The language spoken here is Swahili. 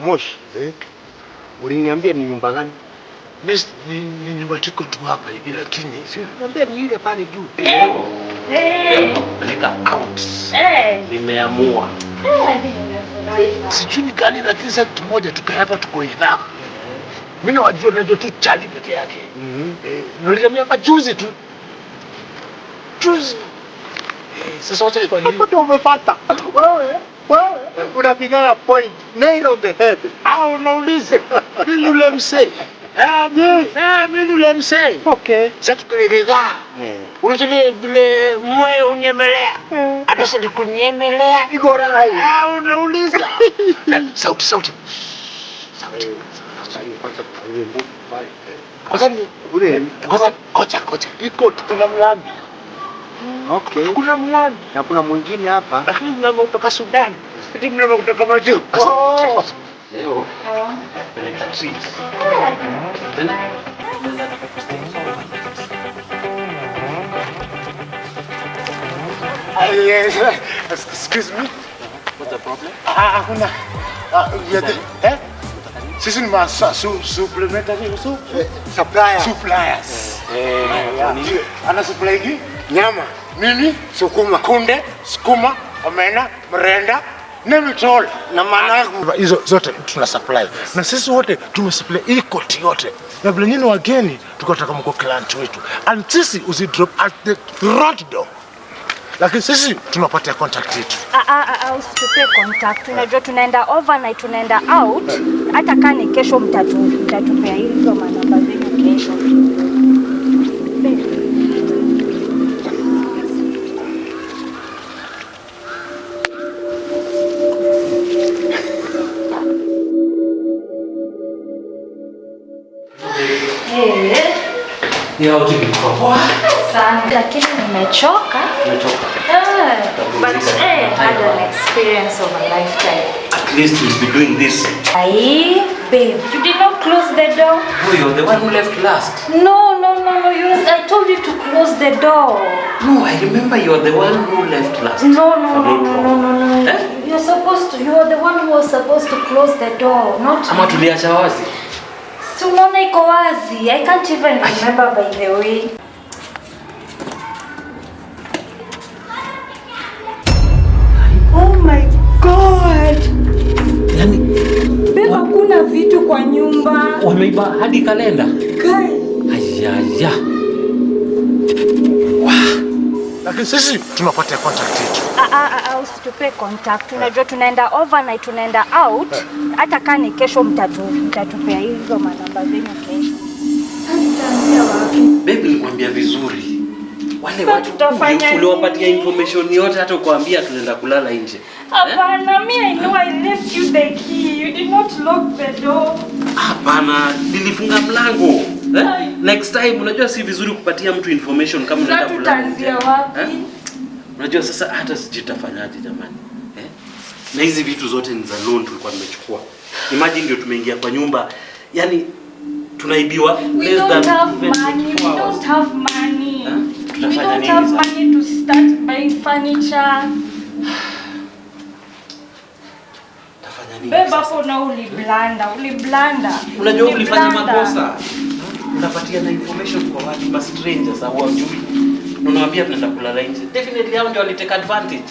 Moshi. Uliniambia ni nyumba gani? Ni nyumba tuko tu hapa hivi lakini niambia ni ile pale juu. Peleka out. Nimeamua. Sijui gani lakini sasa tumoja tukae hapa tuko idhaa. Mimi nawajua ndio tu chali peke yake. Niliambia hapa juzi tu. Juzi. Sasa wacha kwa nini? Hapo umepata. Wewe unapigana point nail on the head. Unauliza. Mimi yule msee. Mimi yule msee. Okay. Sasa tukieleza. Unataka vile moyo unyemelea. Hata sasa kunyemelea. Iko rai. Unauliza. Sauti. Kocha. Iko tuna mlango. Okay. Kuna mlango. Na kuna mwingine hapa. Lakini mlango kutoka Sudan. Ndio mlango kutoka Majuu. Leo. Excuse me. What's the problem? Hakuna. Sisi ni supplementary suppliers. Ana supply hii nyama, nini? Sukuma, omena, mrenda, nemitol na managu. Hizo zote tuna supply. Na sisi wote tumesupply hii koti yote. Na vile nyinyi wageni tukataka mko client wetu. And sisi usidrop at the front door. Lakini sisi tunapatia contact yetu. Usitupe contact. Unajua tunaenda overnight, tunaenda out. Hata kama ni kesho mtatupea hizo manamba zenu kesho. Lakini nimechoka. But had an experience of a lifetime. At least we'll be doing this. Babe, you did not close the door. Oh, you're the one who left last. No. I told you to close the door. No, I remember you're the one who left last. No. You are the one who was supposed to close the door, not Ama tuliacha wazi. Tunaona iko wazi. I can't even remember by the way. Oh my God. Yani, Beba kuna vitu kwa nyumba. Wameiba hadi kalenda. Kai. Ayaya. Lakini sisi tunapatia contact yetu. Usitupe contact. Unajua tunaenda overnight, tunaenda out. Hata kama ni kesho mtatupea hizo manamba zenu kesho. Sasa tutaanzia wapi? Baby, nilikwambia vizuri. Wale watu uliwapatia information yote hata ukawaambia tunaenda kulala nje. Hapana, I know I left you the key. You did not lock the door. Hapana, nilifunga mlango. Next time unajua si vizuri kupatia mtu information kama unaenda kulala nje. Tutaanzia wapi? Unajua sasa hata sijitafanyaje jamani. Na hizi vitu zote ni za loan tulikuwa tumechukua. Imagine ndio tumeingia kwa nyumba. Yani tunaibiwa We don't have money. We don't have money to start buying furniture. Tafanya nini? Beba hapo na uliblanda. Unajua ulifanya makosa. Unapatia na information kwa watu ma strangers au wajui. Unawaambia tunaenda kulala nje. Definitely hao ndio walitake advantage.